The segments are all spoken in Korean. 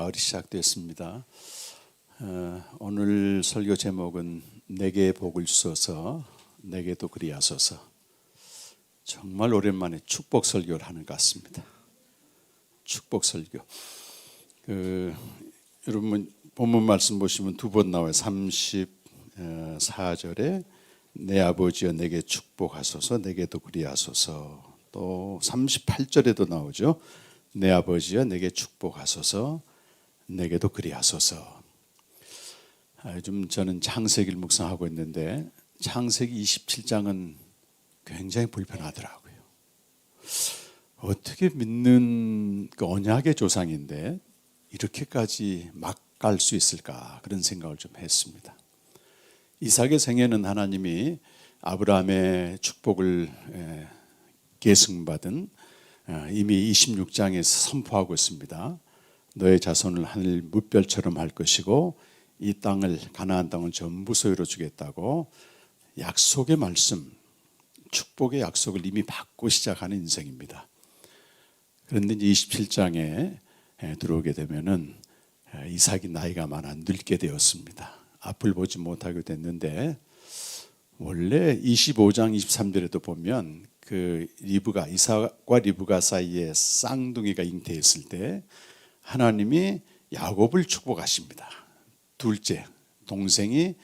가을이 시작됐습니다. 오늘 설교 제목은 내게 복을 주소서, 내게도 그리하소서. 정말 오랜만에 축복 설교를 하는 것 같습니다. 축복 설교. 여러분 본문 말씀 보시면 두 번 나와요. 34절에 내 아버지여 내게 축복하소서, 내게도 그리하소서. 또 38절에도 나오죠. 내 아버지여 내게 축복하소서, 내게도 그리하소서. 요즘 저는 창세기를 묵상하고 있는데 창세기 27장은 굉장히 불편하더라고요. 어떻게 믿는 그 언약의 조상인데 이렇게까지 막 갈 수 있을까, 그런 생각을 좀 했습니다. 이삭의 생애는 하나님이 아브라함의 축복을 계승받은 이미 26장에서 선포하고 있습니다. 너의 자손을 하늘 무별처럼 할 것이고 이 땅을, 가나안 땅을 전부 소유로 주겠다고 약속의 말씀, 축복의 약속을 이미 받고 시작하는 인생입니다. 그런데 이제 27장에 들어오게 되면은 이삭이 나이가 많아 늙게 되었습니다. 앞을 보지 못하게 됐는데, 원래 25장 23절에도 보면 그 리브가, 이삭과 리브가 사이에 쌍둥이가 잉태했을 때 하나님이 야곱을 축복하십니다. 둘째 동생이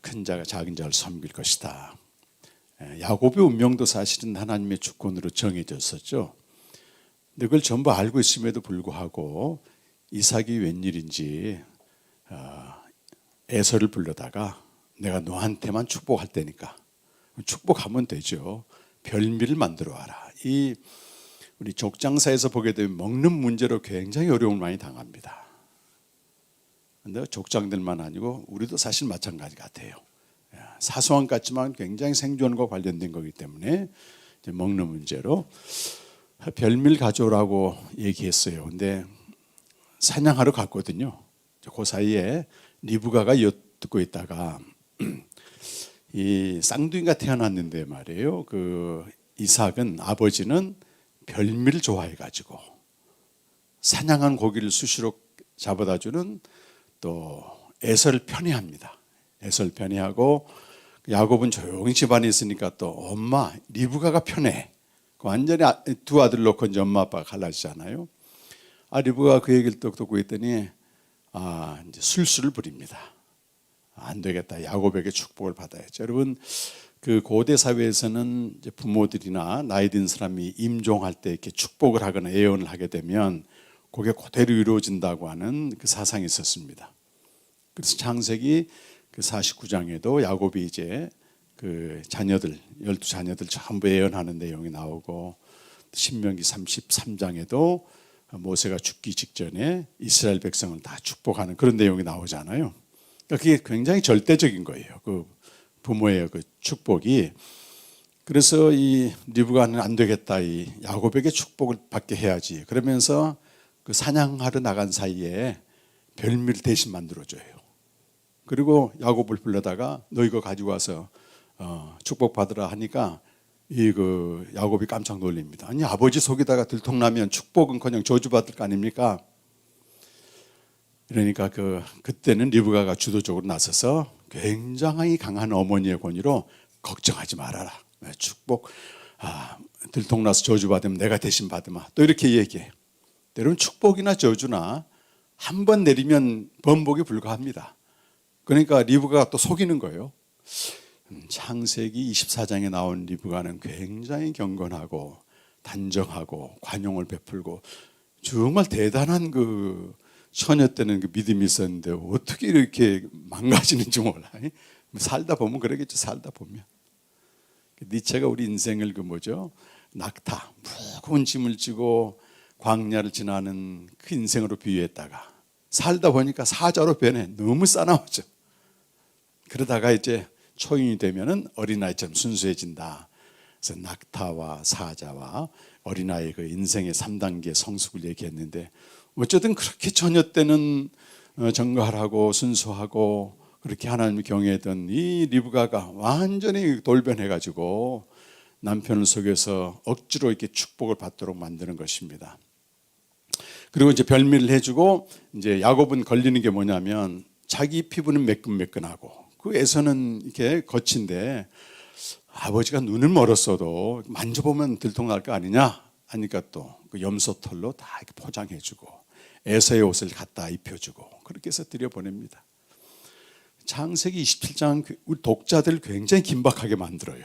큰 자가 작은 자를 섬길 것이다. 야곱의 운명도 사실은 하나님의 주권으로 정해졌었죠. 근데 그걸 전부 알고 있음에도 불구하고 이삭이 웬일인지 에서를 불러다가 내가 너한테만 축복할 테니까 축복하면 되죠. 별미를 만들어 와라. 이 우리 족장사에서 보게 되면 먹는 문제로 굉장히 어려움을 많이 당합니다. 그런데 족장들만 아니고 우리도 사실 마찬가지 같아요. 사소한 것 같지만 굉장히 생존과 관련된 거기 때문에 이제 먹는 문제로 별미를 가져오라고 얘기했어요. 근데 사냥하러 갔거든요. 그 사이에 리브가가 엿듣고 있다가 이 쌍둥이가 태어났는데 말이에요. 그 이삭은, 아버지는 별미를 좋아해가지고 사냥한 고기를 수시로 잡아다주는 또 에서를 편애합니다. 에서를 편애하고 야곱은 조용히 집안에 있으니까 또 엄마 리브가가 편해. 완전히 두 아들 놓고 이제 엄마 아빠가 갈라지잖아요. 리브가 그 얘기를 또 듣고 있더니 이제 술수를 부립니다. 안 되겠다. 야곱에게 축복을 받아야죠. 여러분, 그 고대 사회에서는 이제 부모들이나 나이 든 사람이 임종할 때 이렇게 축복을 하거나 예언을 하게 되면 그게 그대로 이루어진다고 하는 그 사상이 있었습니다. 그래서 창세기 그 49장에도 야곱이 이제 그 자녀들, 12자녀들 전부 예언하는 내용이 나오고, 신명기 33장에도 모세가 죽기 직전에 이스라엘 백성을 다 축복하는 그런 내용이 나오잖아요. 그러니까 그게 굉장히 절대적인 거예요. 그 부모의 그 축복이. 그래서 이 리브가는 안 되겠다. 이 야곱에게 축복을 받게 해야지. 그러면서 그 사냥하러 나간 사이에 별미를 대신 만들어줘요. 그리고 야곱을 불러다가 너 이거 가지고 와서 축복 받으라 하니까 그 야곱이 깜짝 놀랍니다. 아니, 아버지 속에다가 들통나면 축복은커녕 저주받을 거 아닙니까? 그러니까 그때는 리브가가 주도적으로 나서서 굉장히 강한 어머니의 권위로 걱정하지 말아라. 축복 들통나서 저주받으면 내가 대신 받으마. 또 이렇게 얘기해요. 여러분, 축복이나 저주나 한 번 내리면 번복이 불가합니다. 그러니까 리브가가 또 속이는 거예요. 창세기 24장에 나온 리브가는 굉장히 경건하고 단정하고 관용을 베풀고 정말 대단한 그 처녀 때는 그 믿음이 있었는데 어떻게 이렇게 망가지는지 몰라. 살다 보면 그러겠죠. 살다 보면. 니체가 우리 인생을 그 낙타, 무거운 짐을 지고 광야를 지나는 그 인생으로 비유했다가 살다 보니까 사자로 변해. 너무 싸나워져. 그러다가 이제 초인이 되면은 어린아이처럼 순수해진다. 그래서 낙타와 사자와 어린아이 그 인생의 3단계 성숙을 얘기했는데, 어쨌든 그렇게 처녀 때는 정갈하고 순수하고 그렇게 하나님을 경외했던 이 리브가가 완전히 돌변해가지고 남편을 속여서 억지로 이렇게 축복을 받도록 만드는 것입니다. 그리고 이제 별미를 해주고 이제 야곱은 걸리는 게 뭐냐면 자기 피부는 매끈매끈하고 그 에서는 이렇게 거친데 아버지가 눈을 멀었어도 만져보면 들통날 거 아니냐 하니까 또 그 염소털로 다 이렇게 포장해주고 에서의 옷을 갖다 입혀주고 그렇게 해서 들여보냅니다. 창세기 27장 우리 독자들 굉장히 긴박하게 만들어요.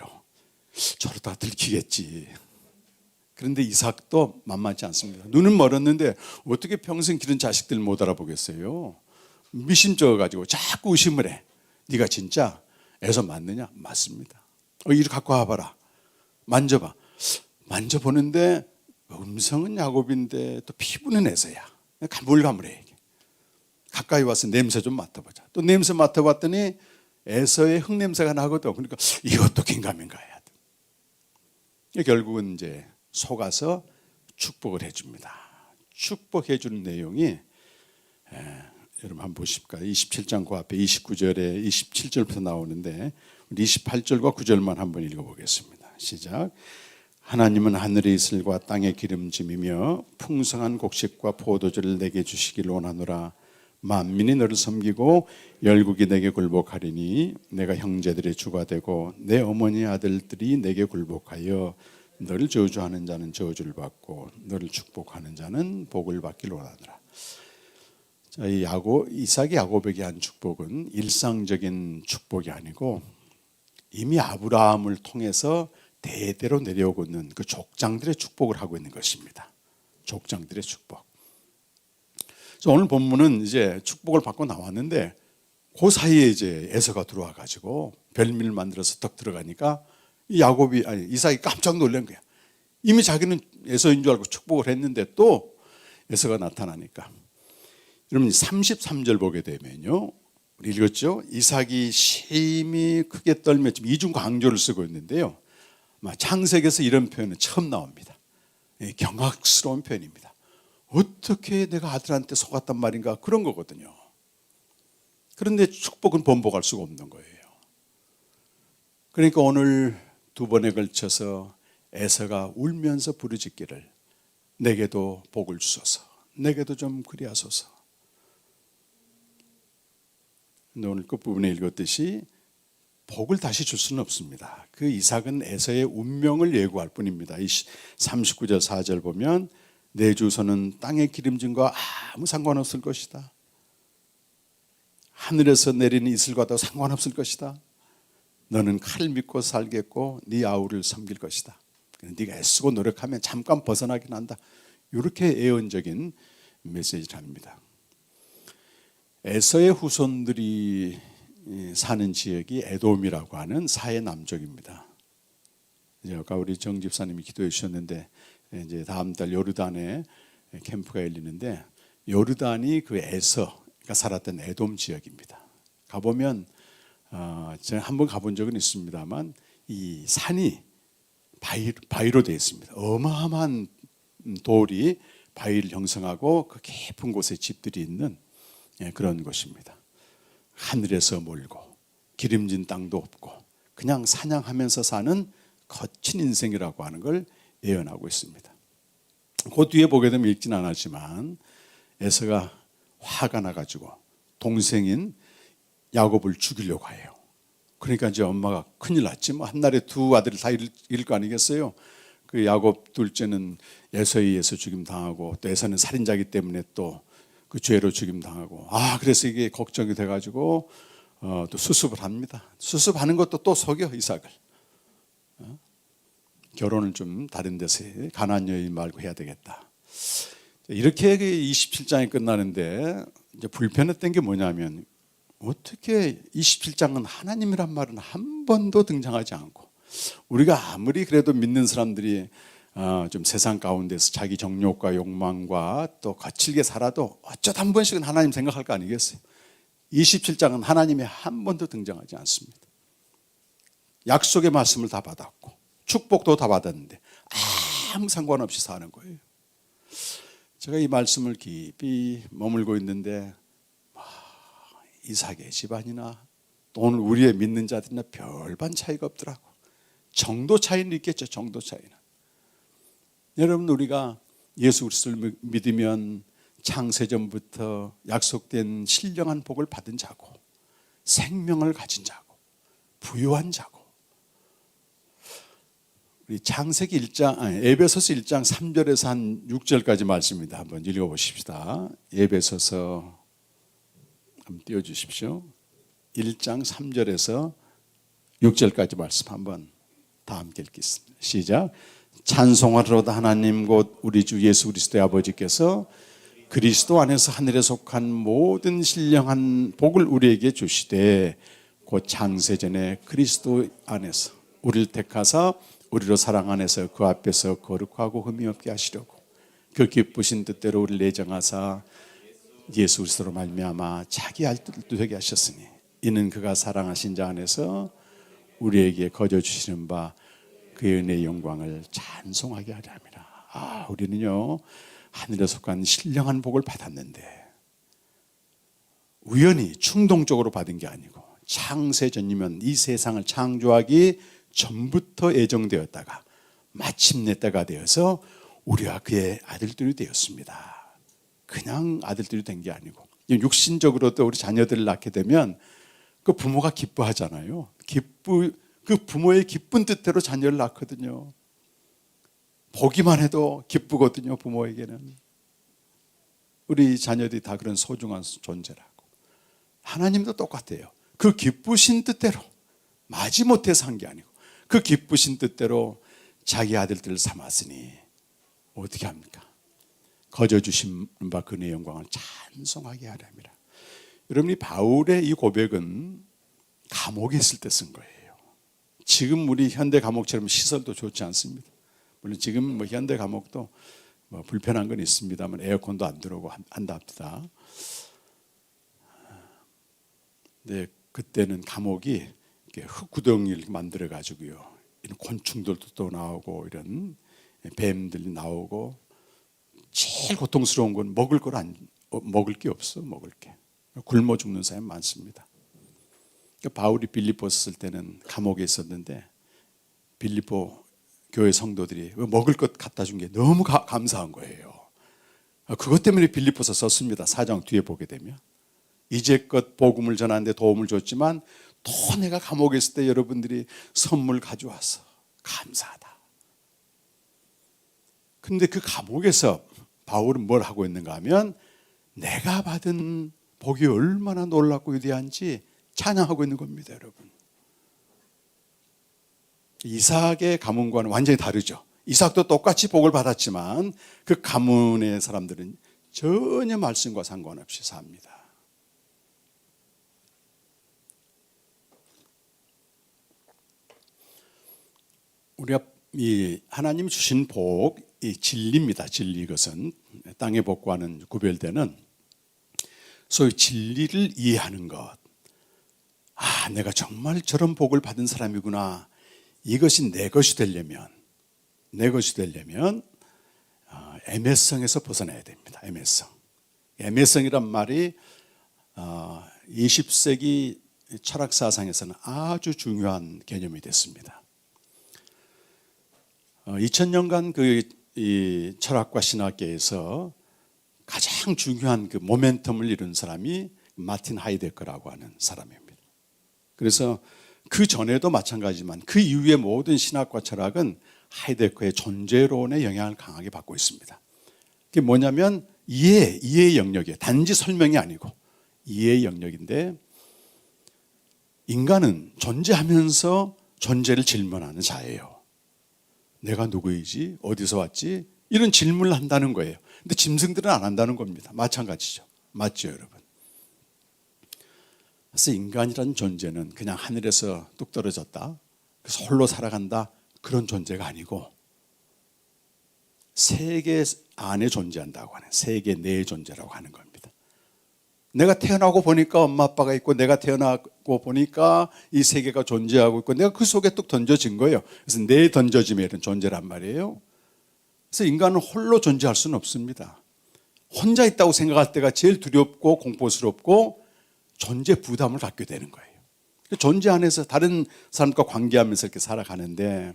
저러다 들키겠지. 그런데 이삭도 만만치 않습니다. 눈은 멀었는데 어떻게 평생 기른 자식들 못 알아보겠어요. 미심쩍어가지고 자꾸 의심을 해. 네가 진짜 에서 맞느냐? 맞습니다. 이리 갖고 와봐라. 만져봐. 만져보는데 음성은 야곱인데 또 피부는 에서야. 가물가물해. 가까이 와서 냄새 좀 맡아보자. 또 냄새 맡아봤더니 에서의 흙냄새가 나거든. 그러니까 이것도 긴가민가해야 돼. 결국은 이제 속아서 축복을 해줍니다. 축복해주는 내용이 여러분 한번 보십니까? 27장 그 앞에 29절에 27절부터 나오는데 우리 28절과 9절만 한번 읽어보겠습니다. 시작. 하나님은 하늘의 이슬과 땅의 기름짐이며 풍성한 곡식과 포도주를 내게 주시길 원하노라. 만민이 너를 섬기고 열국이 내게 굴복하리니 내가 형제들의 주가 되고 내 어머니 아들들이 내게 굴복하여 너를 저주하는 자는 저주를 받고 너를 축복하는 자는 복을 받길 원하노라. 자, 이 이삭이 야곱에게 한 축복은 일상적인 축복이 아니고 이미 아브라함을 통해서 대대로 내려오고 있는 그 족장들의 축복을 하고 있는 것입니다. 족장들의 축복. 그래서 오늘 본문은 이제 축복을 받고 나왔는데 그 사이에 이제 에서가 들어와 가지고 별미를 만들어서 떡 들어가니까 이삭이 깜짝 놀란 거야. 이미 자기는 에서인 줄 알고 축복을 했는데 또 에서가 나타나니까. 여러분 33절 보게 되면요. 우리 읽었죠? 이삭이 심히 크게 떨며 지금 이중 강조를 쓰고 있는데요. 창세기에서 이런 표현은 처음 나옵니다. 경악스러운 표현입니다. 어떻게 내가 아들한테 속았단 말인가 그런 거거든요. 그런데 축복은 번복할 수가 없는 거예요. 그러니까 오늘 두 번에 걸쳐서 에서가 울면서 부르짖기를 내게도 복을 주소서, 내게도 좀 그리하소서. 오늘 끝부분에 읽었듯이 복을 다시 줄 수는 없습니다. 그 이삭은 에서의 운명을 예고할 뿐입니다. 39절 4절 보면 내 주소는 땅의 기름짐과 아무 상관없을 것이다. 하늘에서 내리는 이슬과도 상관없을 것이다. 너는 칼을 믿고 살겠고 네 아우를 섬길 것이다. 네가 애쓰고 노력하면 잠깐 벗어나긴 한다. 이렇게 예언적인 메시지를 합니다. 에서의 후손들이 사는 지역이 에돔이라고 하는 사해 남쪽입니다. 아까 우리 정 집사님이 기도해 주셨는데 이제 다음 달 요르단에 캠프가 열리는데 요르단이 그 에서가 살았던 에돔 지역입니다. 가보면 제가 한번 가본 적은 있습니다만 이 산이 바위로 되어 있습니다. 어마어마한 돌이 바위를 형성하고 그 깊은 곳에 집들이 있는 그런 곳입니다. 하늘에서 멀고 기름진 땅도 없고 그냥 사냥하면서 사는 거친 인생이라고 하는 걸 예언하고 있습니다. 그 뒤에 보게 되면 읽지는 않았지만 에서가 화가 나가지고 동생인 야곱을 죽이려고 해요. 그러니까 이제 엄마가 큰일 났지. 뭐 한날에 두 아들을 다 잃을 거 아니겠어요. 그 야곱 둘째는 에서에 의해서 죽임 당하고 또 에서는 살인자이기 때문에 또 그 죄로 죽임 당하고 그래서 이게 걱정이 돼가지고 또 수습을 합니다. 수습하는 것도 또 속여 이삭을. 결혼을 좀 다른 데서 가나안 여인 말고 해야 되겠다. 이렇게 27장이 끝나는데 이제 불편했던 게 뭐냐면 어떻게 27장은 하나님이란 말은 한 번도 등장하지 않고 우리가 아무리 그래도 믿는 사람들이 좀 세상 가운데서 자기 정욕과 욕망과 또 거칠게 살아도 어쩌다 한 번씩은 하나님 생각할 거 아니겠어요? 27장은 하나님이 한 번도 등장하지 않습니다. 약속의 말씀을 다 받았고 축복도 다 받았는데 아무 상관없이 사는 거예요. 제가 이 말씀을 깊이 머물고 있는데 이삭의 집안이나 또 오늘 우리의 믿는 자들이나 별반 차이가 없더라고. 정도 차이는 있겠죠. 정도 차이는. 여러분 우리가 예수 그리스도를 믿으면 창세전부터 약속된 신령한 복을 받은 자고, 생명을 가진 자고, 부유한 자고. 우리 창세기 1장, 에베소서 1장 3절에서 한 6절까지 말씀입니다. 한번 읽어보십시다. 에베소서 한번 띄워주십시오. 1장 3절에서 6절까지 말씀 한번 다 함께 읽겠습니다. 시작. 찬송하리로다 하나님 곧 우리 주 예수 그리스도의 아버지께서 그리스도 안에서 하늘에 속한 모든 신령한 복을 우리에게 주시되 곧 창세전에 그리스도 안에서 우리를 택하사 우리로 사랑 안에서 그 앞에서 거룩하고 흠이 없게 하시려고 그 기쁘신 뜻대로 우리를 내정하사 예수 그리스도로 말미암아 자기 아들도 되게 하셨으니 이는 그가 사랑하신 자 안에서 우리에게 거저 주시는 바 그의 은혜의 영광을 찬송하게 하려 함이라. 우리는요 하늘에 속한 신령한 복을 받았는데 우연히 충동적으로 받은 게 아니고 창세전이면 이 세상을 창조하기 전부터 예정되었다가 마침내 때가 되어서 우리와 그의 아들들이 되었습니다. 그냥 아들들이 된 게 아니고 육신적으로도 우리 자녀들을 낳게 되면 그 부모가 기뻐하잖아요. 그 부모의 기쁜 뜻대로 자녀를 낳거든요. 보기만 해도 기쁘거든요. 부모에게는. 우리 자녀들이 다 그런 소중한 존재라고. 하나님도 똑같아요. 그 기쁘신 뜻대로 마지못해서 한 게 아니고 그 기쁘신 뜻대로 자기 아들들을 삼았으니 어떻게 합니까? 거저 주신 바 그의 영광을 찬송하게 하려 함이라. 여러분이 바울의 이 고백은 감옥에 있을 때 쓴 거예요. 지금 우리 현대 감옥처럼 시설도 좋지 않습니다. 물론 지금 현대 감옥도 불편한 건 있습니다만 에어컨도 안 들어오고 한다 합니다. 근데 그때는 감옥이 흙구덩이를 만들어 가지고요. 이런 곤충들도 또 나오고 이런 뱀들이 나오고 제일 고통스러운 건 먹을 게 없어. 먹을 게 굶어 죽는 사람이 많습니다. 바울이 빌립보 썼을 때는 감옥에 있었는데 빌립보 교회 성도들이 먹을 것 갖다 준 게 너무 감사한 거예요. 그것 때문에 빌립보서 썼습니다. 4장 뒤에 보게 되면 이제껏 복음을 전하는데 도움을 줬지만 또 내가 감옥에 있을 때 여러분들이 선물 가져와서 감사하다. 그런데 그 감옥에서 바울은 뭘 하고 있는가 하면 내가 받은 복이 얼마나 놀랍고 위대한지 찬양하고 있는 겁니다, 여러분. 이삭의 가문과는 완전히 다르죠. 이삭도 똑같이 복을 받았지만 그 가문의 사람들은 전혀 말씀과 상관없이 삽니다. 우리가 이 하나님 주신 복, 이 진리입니다. 진리, 이것은 땅의 복과는 구별되는 소위 진리를 이해하는 것. 내가 정말 저런 복을 받은 사람이구나. 이것이 내 것이 되려면 애매성에서 벗어나야 됩니다. 애매성이란 말이 20세기 철학 사상에서는 아주 중요한 개념이 됐습니다. 2000년간 이 철학과 신학계에서 가장 중요한 그 모멘텀을 이룬 사람이 마틴 하이데거라고 하는 사람입니다. 그래서 그 전에도 마찬가지지만 그 이후의 모든 신학과 철학은 하이데거의 존재론의 영향을 강하게 받고 있습니다. 그게 뭐냐면 이해의 영역이에요. 단지 설명이 아니고 이해의 영역인데 인간은 존재하면서 존재를 질문하는 자예요. 내가 누구이지? 어디서 왔지? 이런 질문을 한다는 거예요. 근데 짐승들은 안 한다는 겁니다. 마찬가지죠. 맞죠, 여러분? 그래서 인간이라는 존재는 그냥 하늘에서 뚝 떨어졌다, 그래서 홀로 살아간다, 그런 존재가 아니고 세계 안에 존재한다고 하는, 세계 내에 존재라고 하는 겁니다. 내가 태어나고 보니까 엄마 아빠가 있고, 내가 태어나고 보니까 이 세계가 존재하고 있고, 내가 그 속에 뚝 던져진 거예요. 그래서 내 던져짐에 이런 존재란 말이에요. 그래서 인간은 홀로 존재할 수는 없습니다. 혼자 있다고 생각할 때가 제일 두렵고 공포스럽고 존재 부담을 갖게 되는 거예요. 존재 안에서 다른 사람과 관계하면서 이렇게 살아가는데,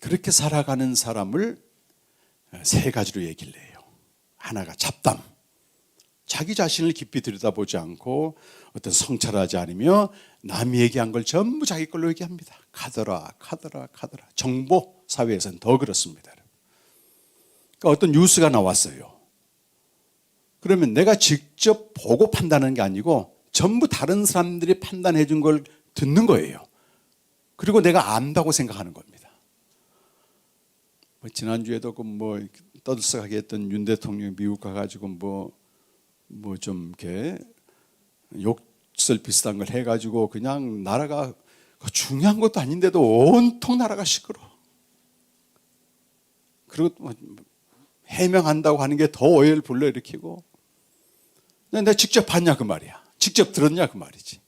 그렇게 살아가는 사람을 세 가지로 얘기를 해요. 하나가 잡담. 자기 자신을 깊이 들여다보지 않고 어떤 성찰하지 않으며 남이 얘기한 걸 전부 자기 걸로 얘기합니다. 카더라. 정보 사회에서는 더 그렇습니다. 그러니까 어떤 뉴스가 나왔어요. 그러면 내가 직접 보고 판단하는 게 아니고 전부 다른 사람들이 판단해 준 걸 듣는 거예요. 그리고 내가 안다고 생각하는 겁니다. 지난주에도 떠들썩하게 했던 윤 대통령이 미국 가가지고 좀 이렇게 욕설 비슷한 걸 해가지고 그냥 나라가 중요한 것도 아닌데도 온통 나라가 시끄러워. 그리고 해명한다고 하는 게 더 오해를 불러일으키고. 내가 직접 봤냐 그 말이야. 직접 들었냐 그 말이지.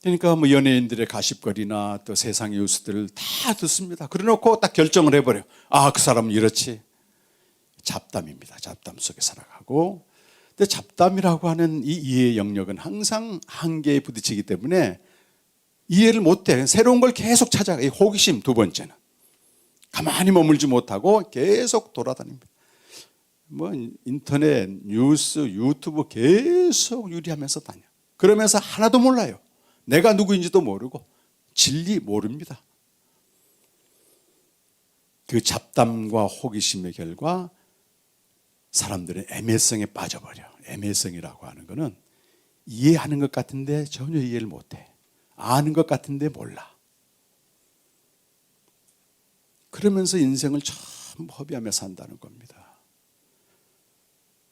그러니까 연예인들의 가십거리나 또 세상의 뉴스들을 다 듣습니다. 그래놓고 딱 결정을 해버려. 그 사람은 이렇지. 잡담입니다. 잡담 속에 살아가고. 근데 잡담이라고 하는 이 이해의 영역은 항상 한계에 부딪히기 때문에 이해를 못해. 새로운 걸 계속 찾아가. 이 호기심 두 번째는. 가만히 머물지 못하고 계속 돌아다닙니다. 인터넷, 뉴스, 유튜브 계속 유리하면서 다녀. 그러면서 하나도 몰라요. 내가 누구인지도 모르고 진리 모릅니다. 그 잡담과 호기심의 결과 사람들은 애매성에 빠져버려. 애매성이라고 하는 것은 이해하는 것 같은데 전혀 이해를 못해. 아는 것 같은데 몰라. 그러면서 인생을 전부 허비하며 산다는 겁니다.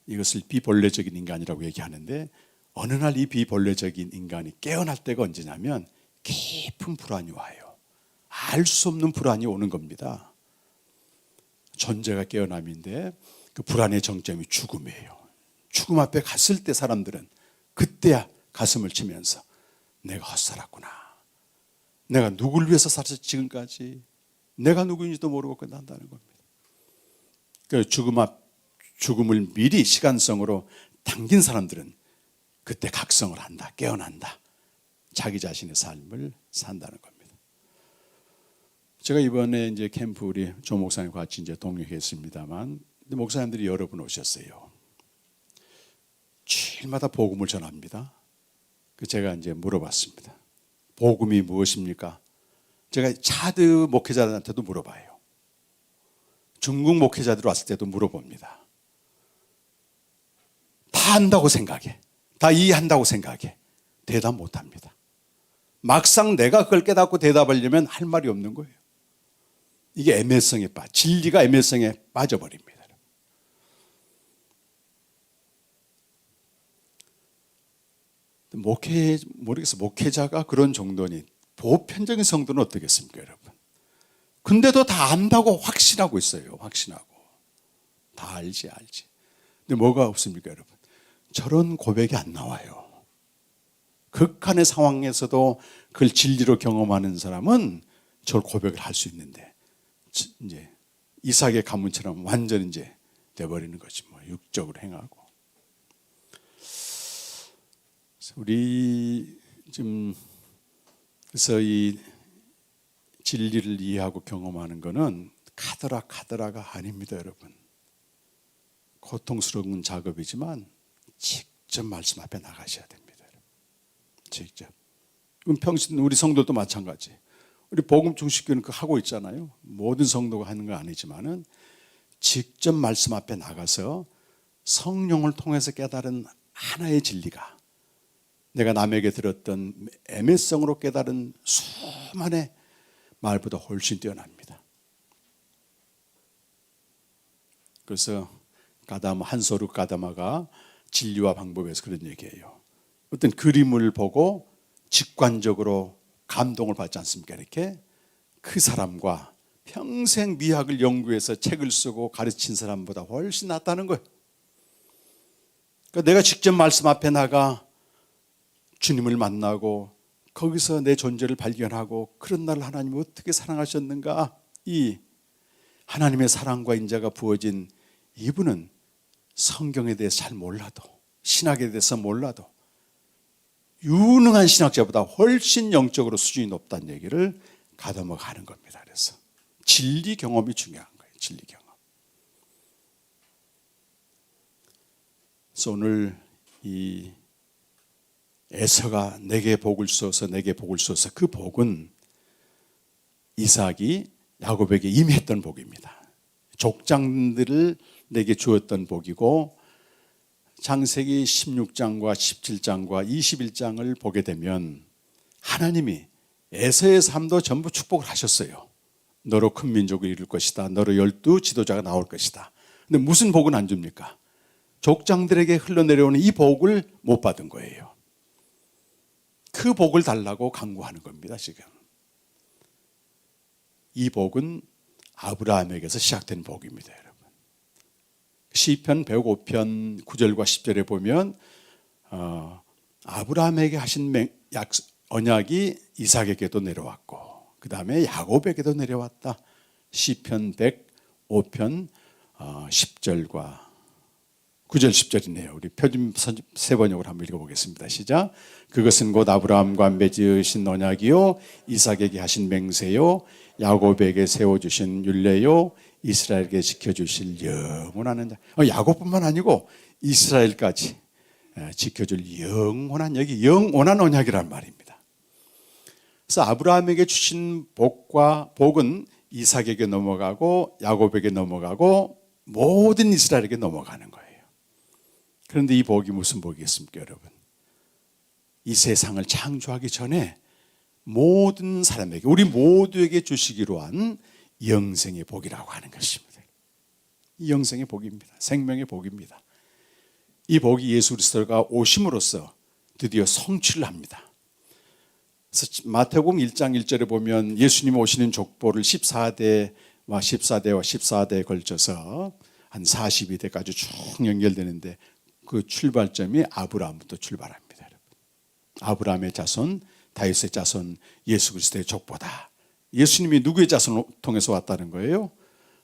이것을 비본래적인 인간이라고 얘기하는데 어느 날 이 비본래적인 인간이 깨어날 때가 언제냐면 깊은 불안이 와요. 알 수 없는 불안이 오는 겁니다. 존재가 깨어남인데 그 불안의 정점이 죽음이에요. 죽음 앞에 갔을 때 사람들은 그때야 가슴을 치면서 내가 헛살았구나. 내가 누굴 위해서 살았지 지금까지. 내가 누구인지도 모르고 끝난다는 겁니다. 그 죽음을 미리 시간성으로 당긴 사람들은 그때 각성을 한다. 깨어난다. 자기 자신의 삶을 산다는 겁니다. 제가 이번에 이제 캠프 우리 조 목사님과 같이 이제 동역했습니다만 목사님들이 여러 분 오셨어요. 주일마다 복음을 전합니다. 제가 이제 물어봤습니다. 복음이 무엇입니까? 제가 차드 목회자들한테도 물어봐요. 중국 목회자들 왔을 때도 물어봅니다. 다 안다고 생각해. 다 이해한다고 생각해. 대답 못합니다. 막상 내가 그걸 깨닫고 대답하려면 할 말이 없는 거예요. 이게 애매성에 진리가 애매성에 빠져버립니다. 목회자가 그런 정도니 보편적인 성도는 어떻겠습니까, 여러분? 근데도 다 안다고 확신하고 있어요. 확신하고. 다 알지. 근데 뭐가 없습니까, 여러분? 저런 고백이 안 나와요. 극한의 상황에서도 그걸 진리로 경험하는 사람은 저런 고백을 할 수 있는데 이제 이삭의 가문처럼 완전 이제 돼버리는 거지. 육적으로 행하고. 우리 지금 그래서 이 진리를 이해하고 경험하는 것은 카더라가 아닙니다, 여러분. 고통스러운 작업이지만 직접 말씀 앞에 나가셔야 됩니다. 직접. 평신 우리 성도도 마찬가지. 우리 복음 중식교는 그 하고 있잖아요. 모든 성도가 하는 건 아니지만은 직접 말씀 앞에 나가서 성령을 통해서 깨달은 하나의 진리가 내가 남에게 들었던 애매성으로 깨달은 수많은 말보다 훨씬 뛰어납니다. 그래서 한소르 가다마가 진리와 방법에서 그런 얘기예요. 어떤 그림을 보고 직관적으로 감동을 받지 않습니까? 이렇게 그 사람과 평생 미학을 연구해서 책을 쓰고 가르친 사람보다 훨씬 낫다는 거예요. 그러니까 내가 직접 말씀 앞에 나가 주님을 만나고 거기서 내 존재를 발견하고 그런 날 하나님이 어떻게 사랑하셨는가, 이 하나님의 사랑과 인자가 부어진 이분은 성경에 대해서 잘 몰라도, 신학에 대해서 몰라도 유능한 신학자보다 훨씬 영적으로 수준이 높다는 얘기를 가다먹어 하는 겁니다. 그래서 진리 경험이 중요한 거예요. 진리 경험. 그래서 오늘 이 에서가 내게 복을 주소서 내게 복을 주소서, 그 복은 이삭이 야곱에게 이미 했던 복입니다. 족장들을 내게 주었던 복이고, 창세기 16장과 17장과 21장을 보게 되면 하나님이 에서의 삶도 전부 축복을 하셨어요. 너로 큰 민족을 이룰 것이다. 너로 12 지도자가 나올 것이다. 근데 무슨 복은 안 줍니까? 족장들에게 흘러내려오는 이 복을 못 받은 거예요. 그 복을 달라고 간구하는 겁니다, 지금. 이 복은 아브라함에게서 시작된 복입니다, 여러분. 시편 105편 9절과 10절에 보면 아브라함에게 하신 언약이 이삭에게도 내려왔고, 그 다음에 야곱에게도 내려왔다. 시편 105편 10절과 9절 10절이네요. 우리 표준 세 번역으로 한번 읽어보겠습니다. 시작. 그것은 곧 아브라함과 맺으신 언약이요 이삭에게 하신 맹세요 야곱에게 세워주신 율례요 이스라엘에게 지켜주실 영원한 야곱뿐만 아니고 이스라엘까지 지켜줄 영원한, 여기 영원한 언약이란 말입니다. 그래서 아브라함에게 주신 복은 이삭에게 넘어가고 야곱에게 넘어가고 모든 이스라엘에게 넘어가는 거예요. 그런데 이 복이 무슨 복이겠습니까, 여러분? 이 세상을 창조하기 전에 모든 사람에게, 우리 모두에게 주시기로 한 영생의 복이라고 하는 것입니다. 이 영생의 복입니다. 생명의 복입니다. 이 복이 예수 그리스도가 오심으로써 드디어 성취를 합니다. 그래서 마태복음 1장 1절에 보면 예수님 오시는 족보를 14대와 14대에 걸쳐서 한 42대까지 쭉 연결되는데, 그 출발점이 아브라함부터 출발합니다, 여러분. 아브라함의 자손, 다윗의 자손, 예수 그리스도의 족보다. 예수님이 누구의 자손을 통해서 왔다는 거예요?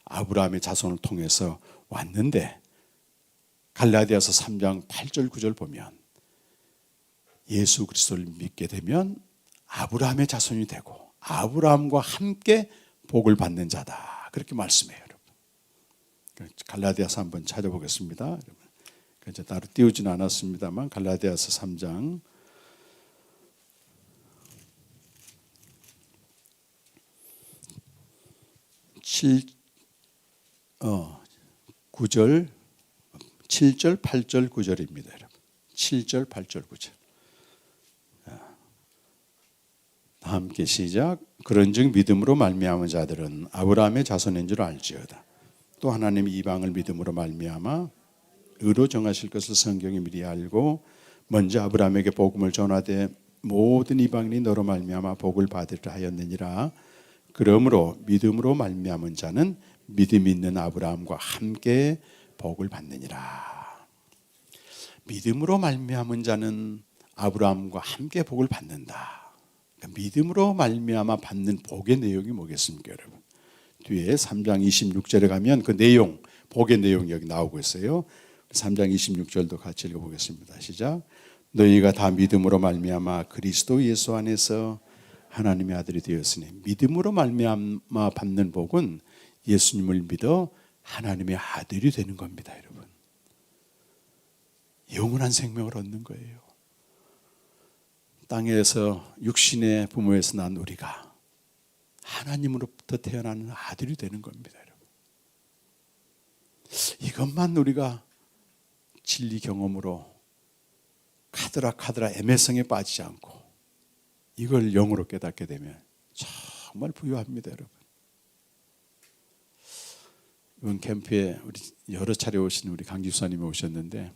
아브라함의 자손을 통해서 왔는데, 갈라디아서 3장 8절 9절 보면 예수 그리스도를 믿게 되면 아브라함의 자손이 되고 아브라함과 함께 복을 받는 자다, 그렇게 말씀해요, 여러분. 갈라디아서 한번 찾아보겠습니다, 여러분. 이제 따로 띄우지는 않았습니다만 갈라디아서 3장 9절 7절 8절 9절입니다, 여러분. 7절 8절 9절. 다 함께 시작. 그런즉 믿음으로 말미암은 자들은 아브라함의 자손인 줄 알지어다. 또 하나님이 이방을 믿음으로 말미암아 의로 정하실 것을 성경이 미리 알고 먼저 아브라함에게 복음을 전하되 모든 이방인이 너로 말미암아 복을 받으리라 하였느니라. 그러므로 믿음으로 말미암은 자는 믿음이 있는 아브라함과 함께 복을 받느니라. 믿음으로 말미암은 자는 아브라함과 함께 복을 받는다. 그러니까 믿음으로 말미암아 받는 복의 내용이 뭐겠습니까, 여러분? 뒤에 3장 26절에 가면 그 내용, 복의 내용이 여기 나오고 있어요. 3장 26절도 같이 읽어보겠습니다. 시작. 너희가 다 믿음으로 말미암아 그리스도 예수 안에서 하나님의 아들이 되었으니. 믿음으로 말미암아 받는 복은 예수님을 믿어 하나님의 아들이 되는 겁니다, 여러분. 영원한 생명을 얻는 거예요. 땅에서 육신의 부모에서 난 우리가 하나님으로부터 태어나는 아들이 되는 겁니다, 여러분. 이것만 우리가 진리 경험으로 카드라 애매성에 빠지지 않고 이걸 영으로 깨닫게 되면 정말 부유합니다, 여러분. 이번 캠프에 우리 여러 차례 오신 우리 강 집사님이 오셨는데,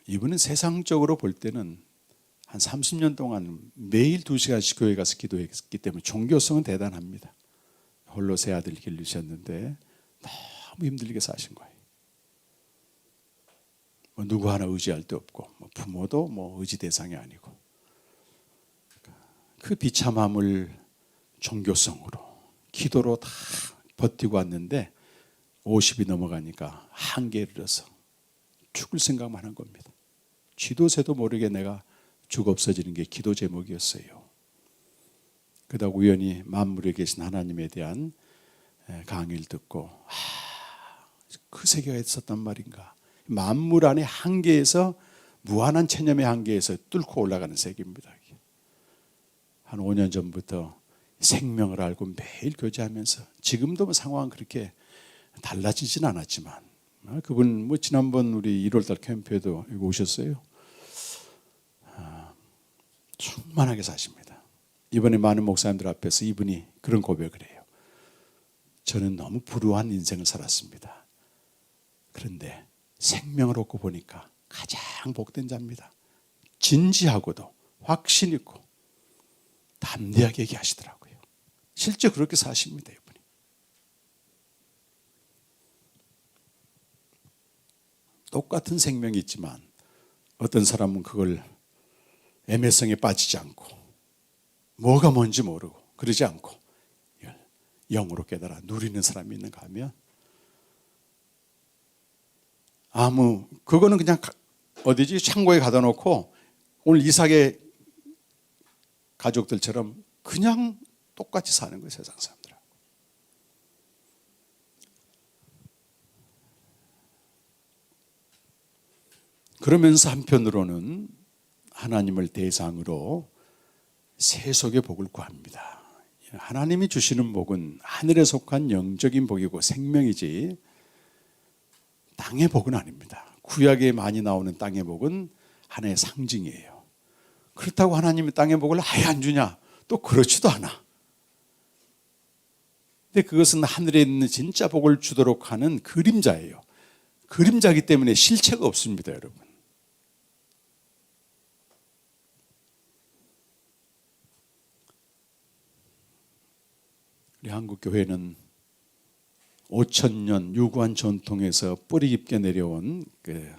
이분은 세상적으로 볼 때는 한 30년 동안 매일 2시간씩 교회 가서 기도했기 때문에 종교성은 대단합니다. 홀로 세 아들 기르셨는데 너무 힘들게 사신 거예요. 누구 하나 의지할 데 없고, 부모도 의지 대상이 아니고, 그 비참함을 종교성으로, 기도로 다 버티고 왔는데 50이 넘어가니까 한계에 이르러서 죽을 생각만 한 겁니다. 쥐도 새도 모르게 내가 죽어 없어지는 게 기도 제목이었어요. 그러다 우연히 만물에 계신 하나님에 대한 강의를 듣고 그 세계가 있었단 말인가. 만물 안의 한계에서 무한한 체념의 한계에서 뚫고 올라가는 세계입니다. 한 5년 전부터 생명을 알고 매일 교제하면서 지금도 뭐 상황은 그렇게 달라지진 않았지만 그분 뭐 지난번 우리 1월달 캠프에도 여기 오셨어요. 충만하게 사십니다. 이번에 많은 목사님들 앞에서 이분이 그런 고백을 해요. 저는 너무 불우한 인생을 살았습니다. 그런데 생명을 얻고 보니까 가장 복된 자입니다. 진지하고도 확신 있고 담대하게 얘기하시더라고요. 실제 그렇게 사십니다, 이분이. 똑같은 생명이 있지만 어떤 사람은 그걸 애매성에 빠지지 않고 뭐가 뭔지 모르고 그러지 않고 영으로 깨달아 누리는 사람이 있는가 하면 그거는 그냥 어디지 창고에 가다 놓고 오늘 이삭의 가족들처럼 그냥 똑같이 사는 거예요, 세상 사람들. 그러면서 한편으로는 하나님을 대상으로 세속의 복을 구합니다. 하나님이 주시는 복은 하늘에 속한 영적인 복이고 생명이지 땅의 복은 아닙니다. 구약에 많이 나오는 땅의 복은 하나의 상징이에요. 그렇다고 하나님이 땅의 복을 아예 안 주냐? 또 그렇지도 않아. 근데 그것은 하늘에 있는 진짜 복을 주도록 하는 그림자예요. 그림자이기 때문에 실체가 없습니다, 여러분. 우리 한국 교회는 5,000년 유구한 전통에서 뿌리 깊게 내려온 그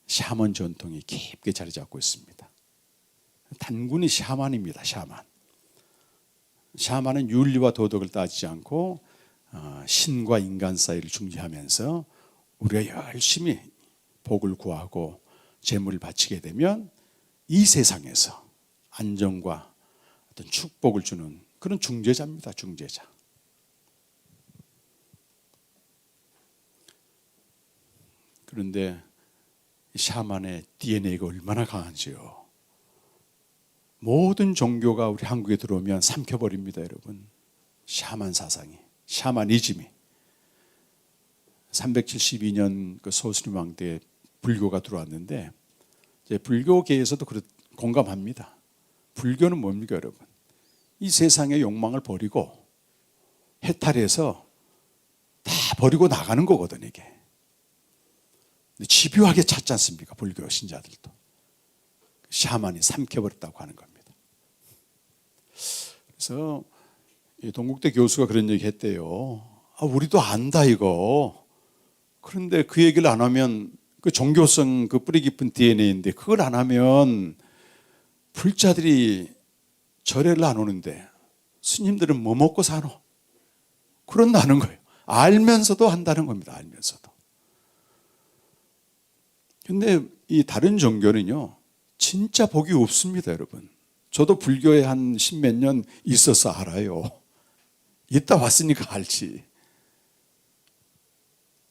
샤먼 전통이 깊게 자리 잡고 있습니다. 단군이 샤먼입니다. 샤먼은 윤리와 도덕을 따지지 않고 신과 인간 사이를 중재하면서 우리가 열심히 복을 구하고 재물을 바치게 되면 이 세상에서 안정과 어떤 축복을 주는 그런 중재자입니다. 중재자. 그런데 샤먼의 DNA가 얼마나 강한지요. 모든 종교가 우리 한국에 들어오면 삼켜버립니다, 여러분. 샤먼 사상이, 샤머니즘이. 372년 그 소수림 왕 때 불교가 들어왔는데 이제 불교계에서도 공감합니다. 불교는 뭡니까, 여러분? 이 세상의 욕망을 버리고 해탈해서 다 버리고 나가는 거거든요, 이게. 집요하게 찾지 않습니까? 불교 신자들도. 샤먼이 삼켜버렸다고 하는 겁니다. 그래서 동국대 교수가 그런 얘기 했대요. 우리도 안다 이거. 그런데 그 얘기를 안 하면 그 종교성 그 뿌리 깊은 DNA인데 그걸 안 하면 불자들이 절에를 안 오는데 스님들은 뭐 먹고 사노? 그런다는 거예요. 알면서도 한다는 겁니다. 알면서도. 근데 이 다른 종교는요, 진짜 복이 없습니다, 여러분. 저도 불교에 한 십몇 년 있어서 알아요. 있다 왔으니까 알지.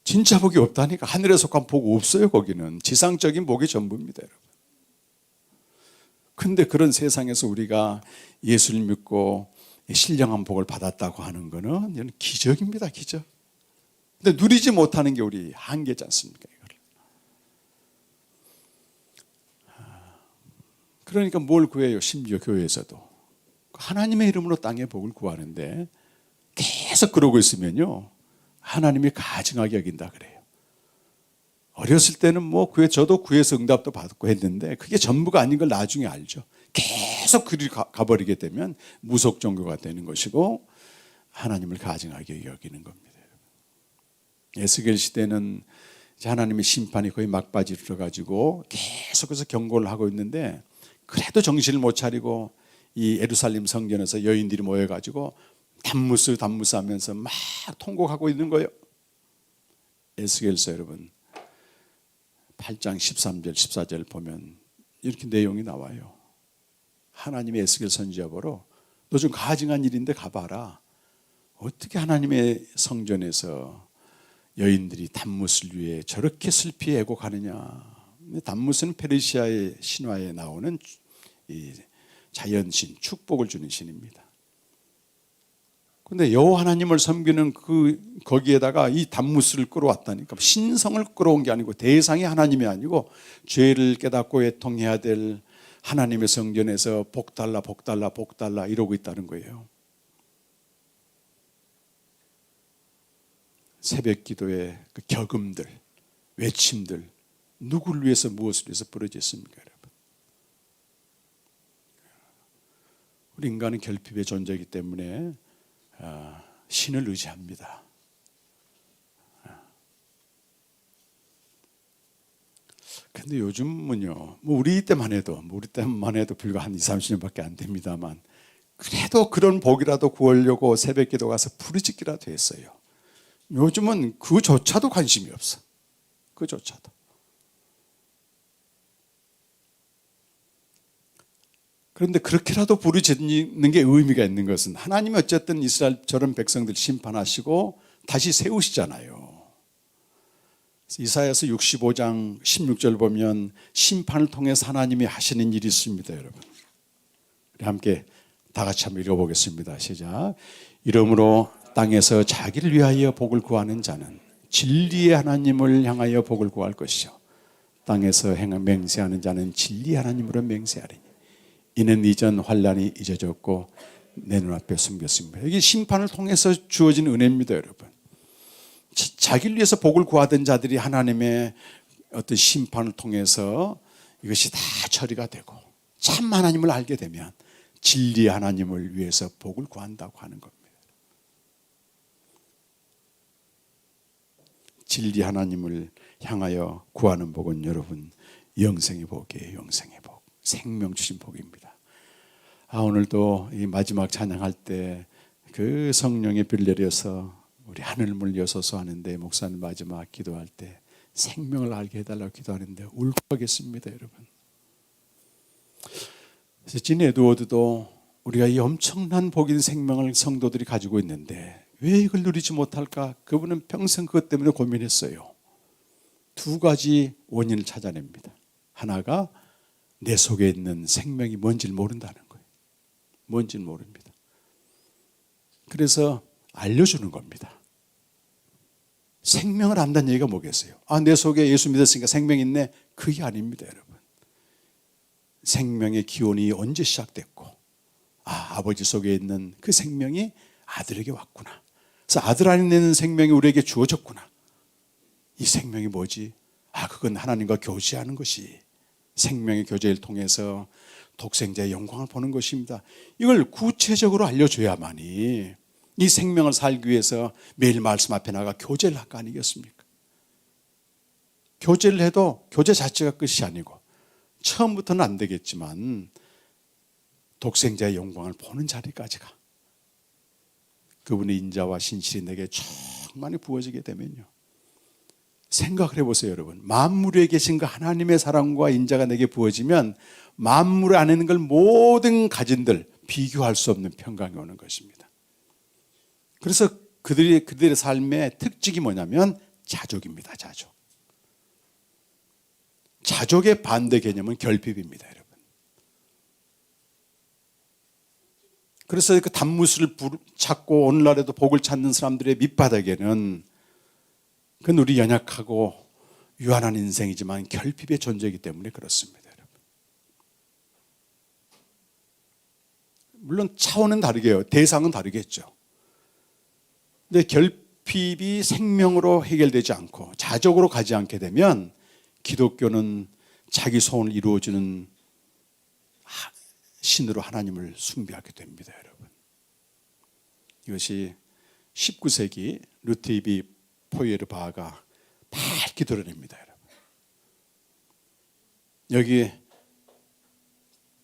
진짜 복이 없다니까. 하늘에 속한 복 없어요, 거기는. 지상적인 복이 전부입니다, 여러분. 근데 그런 세상에서 우리가 예수를 믿고 신령한 복을 받았다고 하는 거는 이건 기적입니다, 기적. 근데 누리지 못하는 게 우리 한계지 않습니까? 그러니까 뭘 구해요? 심지어 교회에서도 하나님의 이름으로 땅의 복을 구하는데 계속 그러고 있으면요, 하나님이 가증하게 여긴다 그래요. 어렸을 때는 저도 구해서 응답도 받고 했는데 그게 전부가 아닌 걸 나중에 알죠. 계속 그리 가버리게 되면 무속 종교가 되는 것이고 하나님을 가증하게 여기는 겁니다. 에스겔 시대는 하나님의 심판이 거의 막바지로 들어가지고 계속해서 경고를 하고 있는데 그래도 정신을 못 차리고 이 예루살렘 성전에서 여인들이 모여가지고 단무스 하면서 막 통곡하고 있는 거예요. 에스겔서 여러분 8장 13절 14절 보면 이렇게 내용이 나와요. 하나님의 에스겔 선지자 보러 너 좀 가증한 일인데 가봐라. 어떻게 하나님의 성전에서 여인들이 단무스를 위해 저렇게 슬피 애곡하느냐. 단무스는 페르시아의 신화에 나오는 이 자연신, 축복을 주는 신입니다. 그런데 여호와 하나님을 섬기는 거기에다가 이 단무스를 끌어왔다니까. 신성을 끌어온 게 아니고 대상이 하나님이 아니고 죄를 깨닫고 애통해야 될 하나님의 성전에서 복달라 복달라 복달라 이러고 있다는 거예요. 새벽 기도의 그 격음들, 외침들, 누구를 위해서 무엇을 위해서 부러졌습니까, 여러분? 우리 인간은 결핍의 존재이기 때문에 신을 의지합니다. 그런데 요즘은요, 우리 때만 해도 불과 한 20, 30년밖에 안 됩니다만, 그래도 그런 복이라도 구하려고 새벽 기도 가서 부르짖기라도 했어요. 요즘은 그조차도 관심이 없어. 그조차도. 그런데 그렇게라도 부르짖는 게 의미가 있는 것은 하나님이 어쨌든 이스라엘 저런 백성들 심판하시고 다시 세우시잖아요. 이사야서 65장 16절 보면 심판을 통해서 하나님이 하시는 일이 있습니다, 여러분. 우리 함께 다 같이 한번 읽어보겠습니다. 시작. 이러므로 땅에서 자기를 위하여 복을 구하는 자는 진리의 하나님을 향하여 복을 구할 것이요 땅에서 맹세하는 자는 진리의 하나님으로 맹세하리니 이는 이전 환난이 잊어졌고 내 눈앞에 숨겼습니다. 이게 심판을 통해서 주어진 은혜입니다, 여러분. 자기를 위해서 복을 구하던 자들이 하나님의 어떤 심판을 통해서 이것이 다 처리가 되고 참 하나님을 알게 되면 진리의 하나님을 위해서 복을 구한다고 하는 겁니다. 진리 하나님을 향하여 구하는 복은 여러분 영생의 복이에요. 영생의 복, 생명 주신 복입니다. 오늘도 이 마지막 찬양할 때 그 성령의 불 내려서 우리 하늘 물려서서 하는데 목사님 마지막 기도할 때 생명을 알게 해달라고 기도하는데 울컥하겠습니다, 여러분. 진 에드워드도 우리가 이 엄청난 복인 생명을 성도들이 가지고 있는데 왜 이걸 누리지 못할까? 그분은 평생 그것 때문에 고민했어요. 두 가지 원인을 찾아냅니다. 하나가 내 속에 있는 생명이 뭔지를 모른다는 거예요. 뭔지를 모릅니다. 그래서 알려주는 겁니다. 생명을 안다는 얘기가 뭐겠어요? 내 속에 예수 믿었으니까 생명이 있네. 그게 아닙니다, 여러분. 생명의 기원이 언제 시작됐고 아버지 속에 있는 그 생명이 아들에게 왔구나. 그래서 아들 안에 있는 생명이 우리에게 주어졌구나. 이 생명이 뭐지? 그건 하나님과 교제하는 것이 생명의 교제를 통해서 독생자의 영광을 보는 것입니다. 이걸 구체적으로 알려줘야만이 이 생명을 살기 위해서 매일 말씀 앞에 나가 교제를 할 거 아니겠습니까? 교제를 해도 교제 자체가 끝이 아니고 처음부터는 안 되겠지만 독생자의 영광을 보는 자리까지 가. 그분의 인자와 신실이 내게 충만히 부어지게 되면요. 생각을 해보세요, 여러분. 만물에 계신 그 하나님의 사랑과 인자가 내게 부어지면 만물 안에 있는 걸 모든 가진들 비교할 수 없는 평강이 오는 것입니다. 그래서 그들의 삶의 특징이 뭐냐면 자족입니다. 자족. 자족의 반대 개념은 결핍입니다, 여러분. 그래서 그 단무스를 찾고 오늘날에도 복을 찾는 사람들의 밑바닥에는 그건 우리 연약하고 유한한 인생이지만 결핍의 존재이기 때문에 그렇습니다, 여러분. 물론 차원은 다르게요. 대상은 다르겠죠. 근데 결핍이 생명으로 해결되지 않고 자족으로 가지 않게 되면 기독교는 자기 소원을 이루어주는 신으로 하나님을 숭배하게 됩니다, 여러분. 이것이 19세기 루트 이비 포이에르바가 밝게 드러냅니다, 여러분. 여기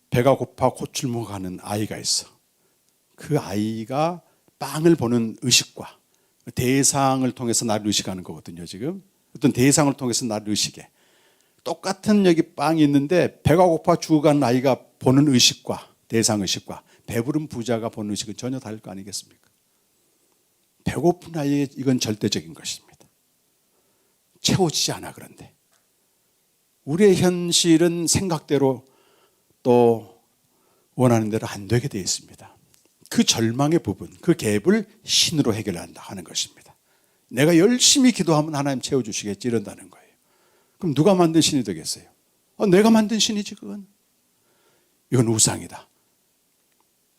배가 고파 고출목하는 아이가 있어. 그 아이가 빵을 보는 의식과 대상을 통해서 나를 의식하는 거거든요, 지금. 어떤 대상을 통해서 나를 의식해. 똑같은 여기 빵이 있는데 배가 고파 죽어가는 아이가 보는 의식과 대상 의식과 배부른 부자가 보는 의식은 전혀 다를 거 아니겠습니까? 배고픈 아이에 이건 절대적인 것입니다. 채워지지 않아. 그런데 우리의 현실은 생각대로 또 원하는 대로 안 되게 되어 있습니다. 그 절망의 부분, 그 갭을 신으로 해결한다 하는 것입니다. 내가 열심히 기도하면 하나님 채워주시겠지 이런다는 거예요. 그럼 누가 만든 신이 되겠어요? 내가 만든 신이지 그건. 이건 우상이다.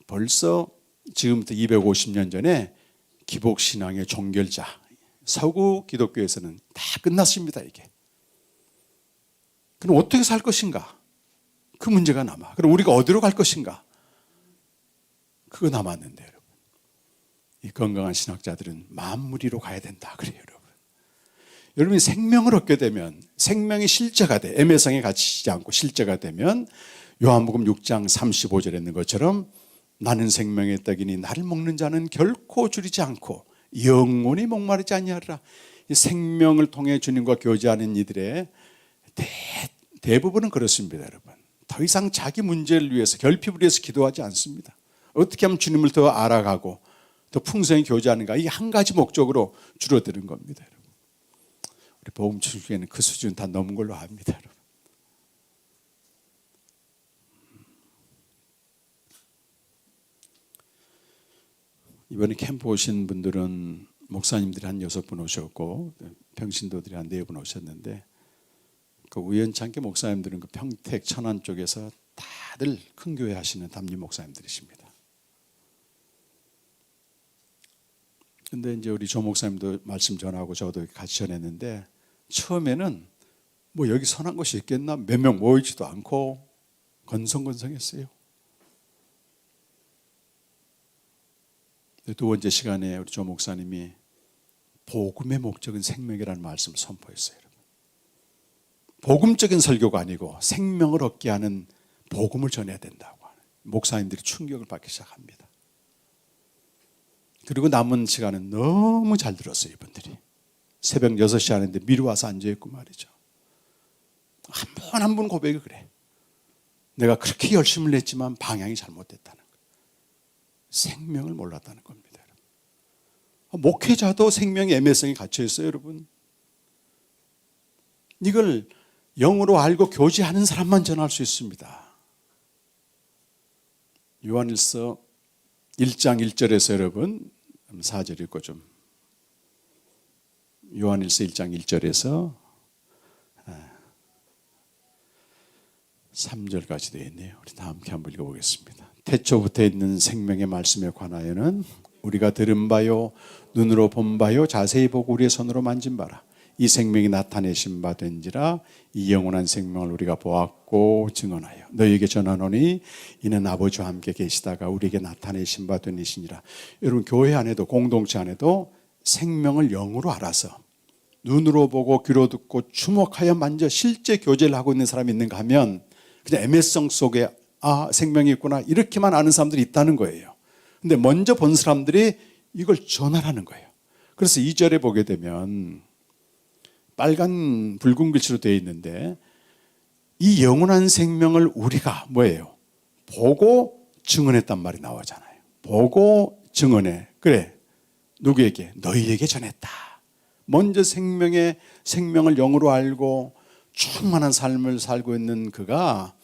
벌써 지금부터 250년 전에 기복신앙의 종결자 서구 기독교에서는 다 끝났습니다. 이게. 그럼 어떻게 살 것인가? 그 문제가 남아. 그럼 우리가 어디로 갈 것인가? 그거 남았는데 여러분. 이 건강한 신학자들은 만무리로 가야 된다 그래요. 여러분. 여러분이 생명을 얻게 되면 생명이 실제가 돼. 애매성에 갇히지 않고 실제가 되면 요한복음 6장 35절에 있는 것처럼 나는 생명의 떡이니 나를 먹는 자는 결코 줄이지 않고 영원히 목마르지 아니하리라. 이 생명을 통해 주님과 교제하는 이들의 대부분은 그렇습니다. 여러분. 더 이상 자기 문제를 위해서 결핍을 위해서 기도하지 않습니다. 어떻게 하면 주님을 더 알아가고 더 풍성히 교제하는가, 이 한 가지 목적으로 줄어드는 겁니다. 여러분. 우리 복음 중에는 그 수준 다 넘은 걸로 압니다. 여러분. 이번에 캠프 오신 분들은 목사님들이 한 6분 오셨고 평신도들이 한 4분 오셨는데 그 우연찮게 목사님들은 그 평택 천안 쪽에서 다들 큰 교회 하시는 담임 목사님들이십니다. 근데 이제 우리 조 목사님도 말씀 전하고 저도 같이 전했는데 처음에는 뭐 여기 선한 곳이 있겠나 몇 명 모이지도 않고 건성건성했어요. 두 번째 시간에 우리 조 목사님이 복음의 목적은 생명이라는 말씀을 선포했어요. 복음적인 설교가 아니고 생명을 얻게 하는 복음을 전해야 된다고 하는 목사님들이 충격을 받기 시작합니다. 그리고 남은 시간은 너무 잘 들었어요. 이분들이 새벽 6시 하는데 미리 와서 앉아있고 말이죠. 한 분 한 분 고백이 그래. 내가 그렇게 열심을 냈지만 방향이 잘못됐다는 거예요. 생명을 몰랐다는 겁니다. 목회자도 생명의 애매성이 갇혀 있어요. 여러분. 이걸 영으로 알고 교제하는 사람만 전할 수 있습니다. 요한일서 1장 1절에서 여러분 4절 읽고 좀 요한일서 1장 1절에서 3절까지 되어 있네요. 우리 다 함께 한번 읽어보겠습니다. 태초부터 있는 생명의 말씀에 관하여는 우리가 들은 바요 눈으로 본 바요 자세히 보고 우리의 손으로 만진 바라. 이 생명이 나타내신 바 된지라. 이 영원한 생명을 우리가 보았고 증언하여 너희에게 전하노니 이는 아버지와 함께 계시다가 우리에게 나타내신 바 되니시니라. 여러분 교회 안에도 공동체 안에도 생명을 영으로 알아서 눈으로 보고 귀로 듣고 주목하여 만져 실제 교제를 하고 있는 사람이 있는가 하면 그냥 애매성 속에 생명이 있구나 이렇게만 아는 사람들이 있다는 거예요. 근데 먼저 본 사람들이 이걸 전하라는 거예요. 그래서 2절에 보게 되면 빨간 붉은 글씨로 되어 있는데 이 영원한 생명을 우리가 뭐예요? 보고 증언했단 말이 나오잖아요. 보고 증언해. 그래. 누구에게? 너희에게 전했다. 먼저 생명을 영으로 알고 충만한 삶을 살고 있는 그가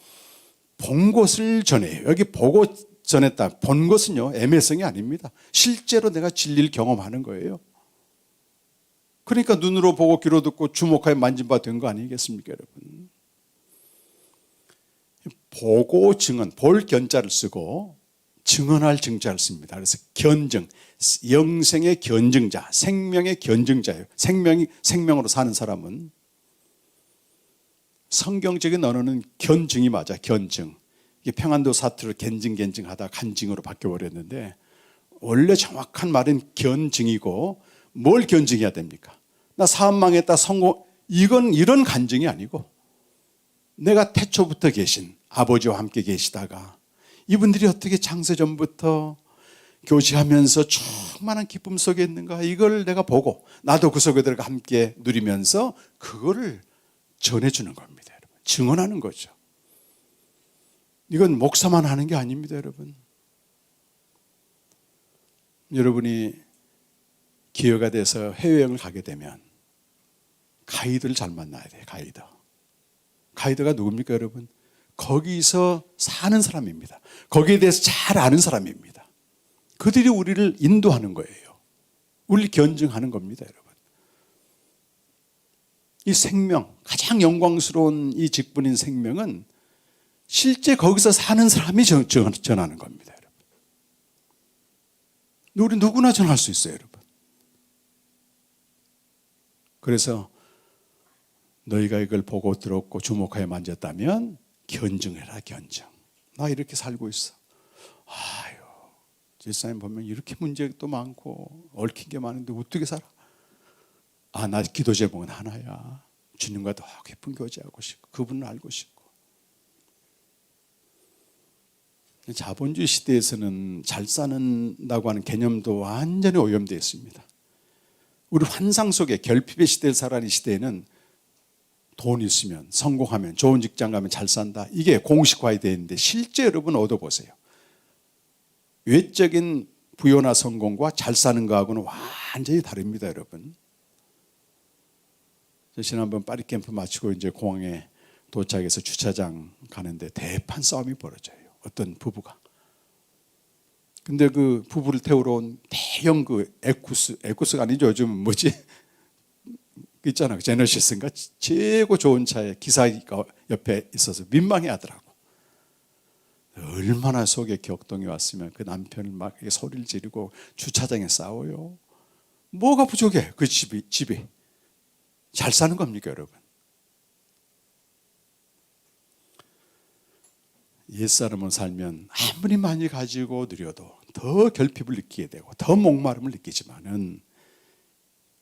본 것을 전해요. 여기 보고 전했다. 본 것은요, 애매성이 아닙니다. 실제로 내가 진리를 경험하는 거예요. 그러니까 눈으로 보고 귀로 듣고 주목하여 만진 바 된 거 아니겠습니까, 여러분? 보고 증언, 볼 견자를 쓰고 증언할 증자를 씁니다. 그래서 견증, 영생의 견증자, 생명의 견증자예요. 생명으로 사는 사람은 성경적인 언어는 견증이 맞아, 견증. 이게 평안도 사투를 겐증하다 간증으로 바뀌어버렸는데 원래 정확한 말은 견증이고 뭘 견증해야 됩니까? 나 사업 망했다, 성공, 이런 간증이 아니고 내가 태초부터 계신 아버지와 함께 계시다가 이분들이 어떻게 창세전부터 교제하면서 충만한 기쁨 속에 있는가 이걸 내가 보고 나도 그 속에 들어가 함께 누리면서 그거를 전해주는 겁니다. 여러분. 증언하는 거죠. 이건 목사만 하는 게 아닙니다. 여러분. 여러분이 기회가 돼서 해외여행을 가게 되면 가이드를 잘 만나야 돼요. 가이드가 누굽니까 여러분? 거기서 사는 사람입니다. 거기에 대해서 잘 아는 사람입니다. 그들이 우리를 인도하는 거예요. 우리를 견증하는 겁니다 여러분. 이 생명, 가장 영광스러운 이 직분인 생명은 실제 거기서 사는 사람이 전하는 겁니다 여러분. 우리 누구나 전할 수 있어요 여러분. 그래서 너희가 이걸 보고 들었고 주목하여 만졌다면 견증해라 견증. 나 이렇게 살고 있어. 아유, 집사님 보면 이렇게 문제도 많고 얽힌 게 많은데 어떻게 살아? 아, 나 기도 제목은 하나야. 주님과 더 깊은 교제하고 싶고 그분을 알고 싶고. 자본주의 시대에서는 잘 사는다고 하는 개념도 완전히 오염되어 있습니다. 우리 환상 속에 결핍의 시대를 살아가는 시대에는 돈 있으면 성공하면 좋은 직장 가면 잘 산다. 이게 공식화되어 있는데 실제 여러분 얻어보세요. 외적인 부여나 성공과 잘 사는 거하고는 완전히 다릅니다 여러분. 지난번 파리 캠프 마치고 이제 공항에 도착해서 주차장 가는데 대판 싸움이 벌어져요. 어떤 부부가. 근데 그 부부를 태우러 온 대형 그 에쿠스가 아니죠. 요즘 뭐지? 있잖아. 제너시스인가? 최고 좋은 차에 기사가 옆에 있어서 민망해 하더라고. 얼마나 속에 격동이 왔으면 그 남편을 막 소리를 지르고 주차장에 싸워요. 뭐가 부족해? 그 집이. 잘 사는 겁니까 여러분? 옛사람은 살면 아무리 많이 가지고 누려도 더 결핍을 느끼게 되고 더 목마름을 느끼지만은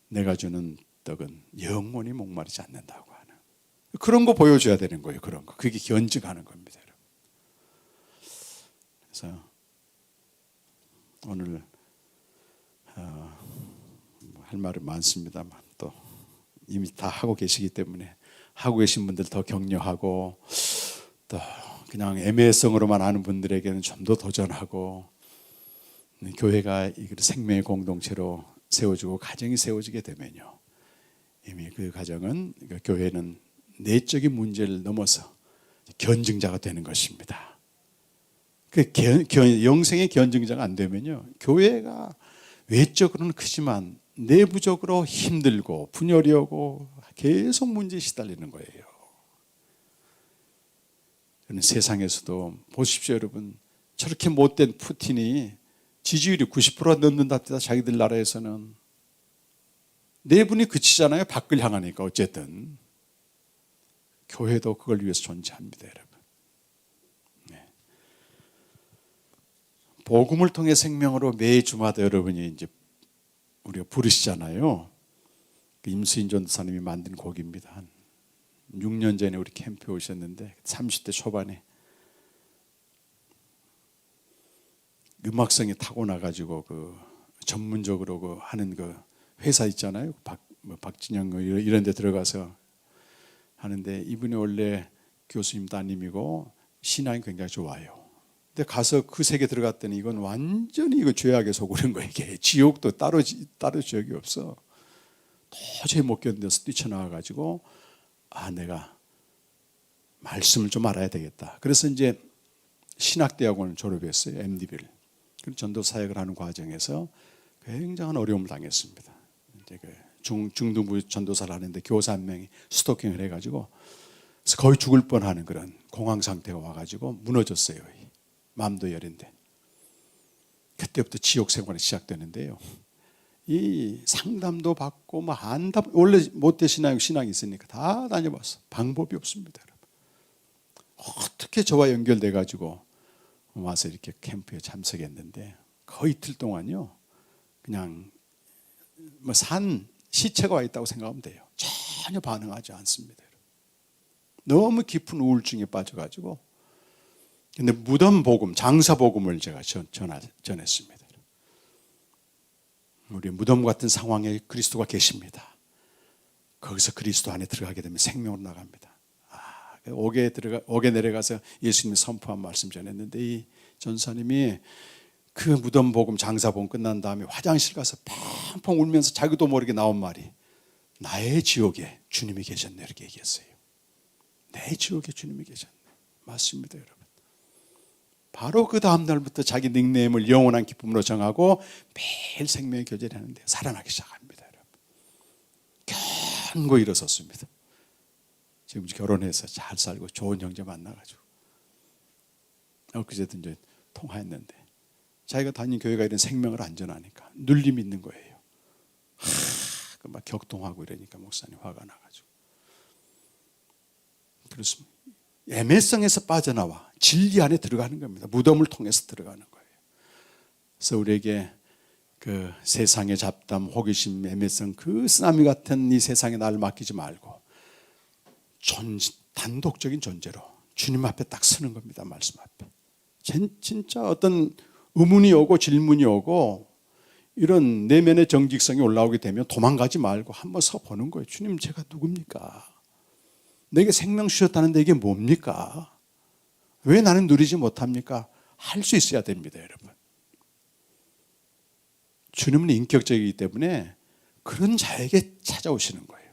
내가 주는 떡은 영원히 목마르지 않는다고 하는 그런 거 보여줘야 되는 거예요. 그런 거. 그게 견증하는 겁니다. 여러분. 그래서 오늘 할 말은 많습니다만 또 이미 다 하고 계시기 때문에 하고 계신 분들 더 격려하고 또 그냥 애매성으로만 아는 분들에게는 좀 더 도전하고 교회가 이걸 생명의 공동체로 세워주고 가정이 세워지게 되면요. 이미 그 가정은 교회는 내적인 문제를 넘어서 견증자가 되는 것입니다. 그 영생의 견증자가 안 되면요. 교회가 외적으로는 크지만 내부적으로 힘들고 분열이 오고 계속 문제에 시달리는 거예요. 저는 세상에서도 보십시오 여러분. 저렇게 못된 푸틴이 지지율이 90% 넘는답니다. 자기들 나라에서는. 내분이 그치잖아요. 밖을 향하니까 어쨌든. 교회도 그걸 위해서 존재합니다 여러분. 네. 복음을 통해 생명으로 매주마다 여러분이 이제 우리가 부르시잖아요. 그 임수인 전도사님이 만든 곡입니다. 한 6년 전에 우리 캠프에 오셨는데 30대 초반에 음악성이 타고나가지고 그 전문적으로 그 하는 그 회사 있잖아요. 박진영 이런 데 들어가서 하는데 이분이 원래 교수님 따님이고 신앙이 굉장히 좋아요. 근데 가서 그 세계 들어갔더니 이건 완전히 이거 죄악에 속으는 거예요. 이게 지옥도 따로 지옥이 없어. 도저히 못 견뎌서 뛰쳐나와가지고 아 내가 말씀을 좀 알아야 되겠다. 그래서 이제 신학대학원을 졸업했어요. MDB를. 그리고 전도 사역을 하는 과정에서 굉장한 어려움을 당했습니다. 이제 그 중등부 전도사를 하는데 교사 한 명이 스토킹을 해가지고 거의 죽을 뻔하는 그런 공황 상태가 와가지고 무너졌어요. 마음도 여린데 그때부터 지옥 생활이 시작되는데요. 이 상담도 받고 뭐 원래 못된 신앙이 있으니까 다 다녀봤어. 방법이 없습니다, 여러분. 어떻게 저와 연결돼 가지고 와서 이렇게 캠프에 참석했는데 거의 이틀 동안요. 그냥 뭐 산 시체가 와 있다고 생각하면 돼요. 전혀 반응하지 않습니다. 너무 깊은 우울증에 빠져가지고 근데 무덤 복음, 장사 복음을 제가 전했습니다. 우리 무덤 같은 상황에 그리스도가 계십니다. 거기서 그리스도 안에 들어가게 되면 생명으로 나갑니다. 옥에 내려가서 예수님이 선포한 말씀 전했는데 이 전사님이 그 무덤 복음 장사 복음 끝난 다음에 화장실 가서 펑펑 울면서 자기도 모르게 나온 말이 나의 지옥에 주님이 계셨네 이렇게 얘기했어요. 내 지옥에 주님이 계셨네. 맞습니다 여러분. 바로 그 다음 날부터 자기 닉네임을 영원한 기쁨으로 정하고 매일 생명의 교제를 하는데 살아나기 시작합니다 여러분. 견고 일어섰습니다. 지금 결혼해서 잘 살고 좋은 형제 만나가지고 엊그제도 이제 통화했는데 자기가 다닌 교회가 이런 생명을 안전하니까 눌림이 있는 거예요. 막 격동하고 이러니까 목사님 화가 나가지고 그렇습니다. 애매성에서 빠져나와 진리 안에 들어가는 겁니다. 무덤을 통해서 들어가는 거예요. 그래서 우리에게 그 세상의 잡담, 호기심, 애매성 그 쓰나미 같은 이 세상에 나를 맡기지 말고 단독적인 존재로 주님 앞에 딱 서는 겁니다. 말씀 앞에. 진짜 어떤 의문이 오고 질문이 오고 이런 내면의 정직성이 올라오게 되면 도망가지 말고 한번 서보는 거예요. 주님 제가 누굽니까? 내게 생명 주셨다는데 이게 뭡니까? 왜 나는 누리지 못합니까? 할 수 있어야 됩니다 여러분. 주님은 인격적이기 때문에 그런 자에게 찾아오시는 거예요.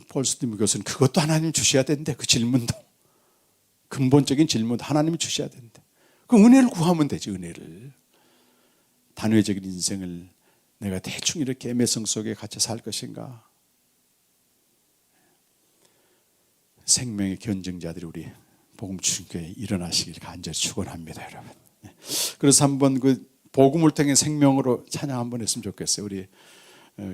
폴 스티브 교수는 그것도 하나님 주셔야 되는데 그 질문도 근본적인 질문도 하나님이 주셔야 되는데 그 은혜를 구하면 되지. 은혜를 단회적인 인생을 내가 대충 이렇게 애매성 속에 같이 살 것인가. 생명의 견증자들이 우리 복음주교회에 일어나시길 간절히 축원합니다 여러분. 그래서 한번 그 복음을 통해 생명으로 찬양 한번 했으면 좋겠어요. 우리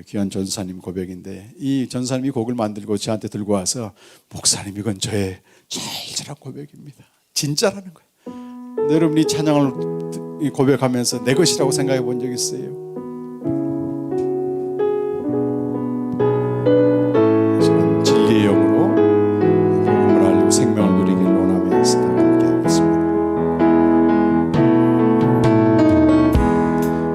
귀한 전사님 고백인데 이 전사님이 곡을 만들고 저한테 들고 와서 목사님 이건 저의 제일 잘한 고백입니다. 진짜라는 거예요. 여러분 이 찬양을 고백하면서 내 것이라고 생각해 본 적 있어요? 시간 진리의 영으로 복음을 알고 생명을 누리기를 원하면서 다 함께 하겠습니다.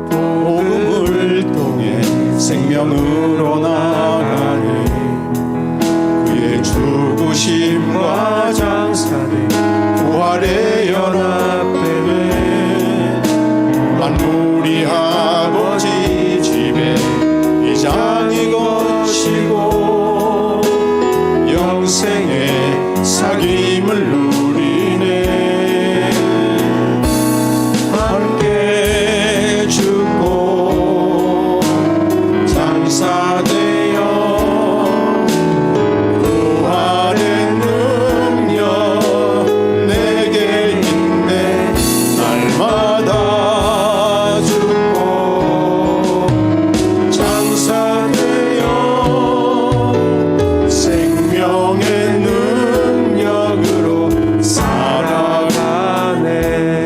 복음을 통해 생명으로 나가니 그의 죽으심과 장사니 부활의 연합되네 만물이 아버지 집에 이장이 것이고 영생의 사귐을 누리네 함께 죽고 장사되어 부활의 능력 내게 있네 날마다 죽고 장사되어 생명의 능력으로 살아가네.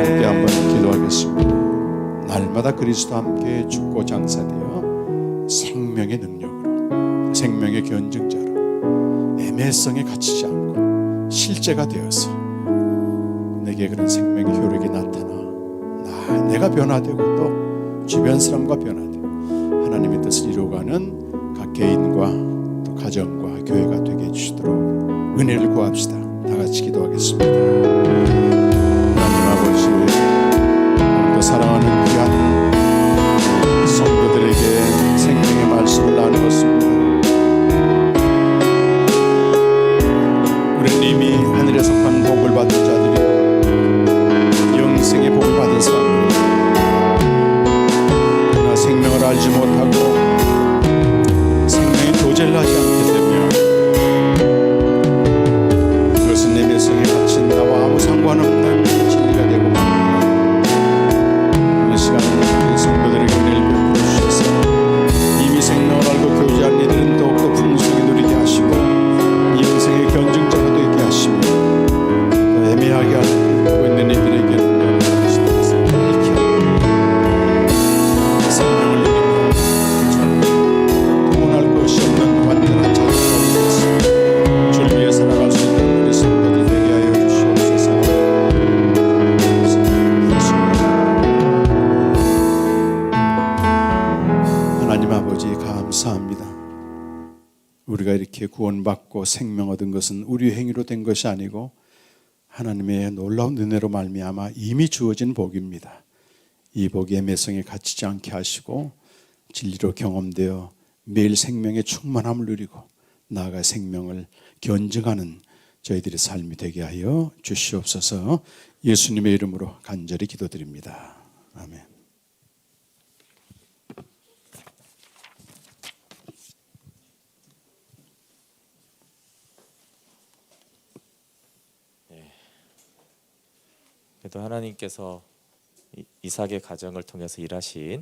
함께 한번 기도하겠습니다. 날마다 그리스도와 함께 죽고 장사되어 생명의 능력으로 생명의 견증자로 애매성에 갇히지 않고 실제가 되어서 내게 그런 생명의 효력이 나타나 내가 변화되고 또 주변 사람과 변화되고 하나님의 뜻을 이루어가는 각 개인과 또 가정과 교회가 되게 해주시도록 은혜를 구합시다. 다 같이 기도하겠습니다. 하나님 아버지 오늘도 사랑하는 귀한 성도들에게 생명의 말씀을 나누었습니다. 우리는 이미 하늘에 속한 복을 받은 자들이요 영생의 복을 받은 사람들입니다. 그러나 생명을 알지 못하고 생명의 교제를 하지 않게 되면 그것은 내 내성에 갇힌 나와 아무 상관없는 진리가 되고 맙니다. 이 시간에 성도들에게 은혜를 베풀어 주셔서 이미 생명을 알고 교제한 이들은 더욱더 풍성히 누리게 하시고 이 영생의 견증자가 되게 하시며 또 애매하게 알고 있는 이들에게는 생명을 누리며 동원할 것이 없는 완전한 자유가 되어서 주를 위해 살아갈 수 있는 우리 성도들 되게 하여 주시옵소서. 하나님 아버지 감사합니다. 우리가 이렇게 구원받고 생명 얻은 것은 우리 행위로 된 것이 아니고 하나님의 놀라운 은혜로 말미암아 이미 주어진 복입니다. 이 복의 매성에 갇히지 않게 하시고 진리로 경험되어 매일 생명의 충만함을 누리고 나아가 생명을 견증하는 저희들의 삶이 되게 하여 주시옵소서. 예수님의 이름으로 간절히 기도드립니다. 아멘. 그래도 하나님께서 이삭의 가정을 통해서 일하신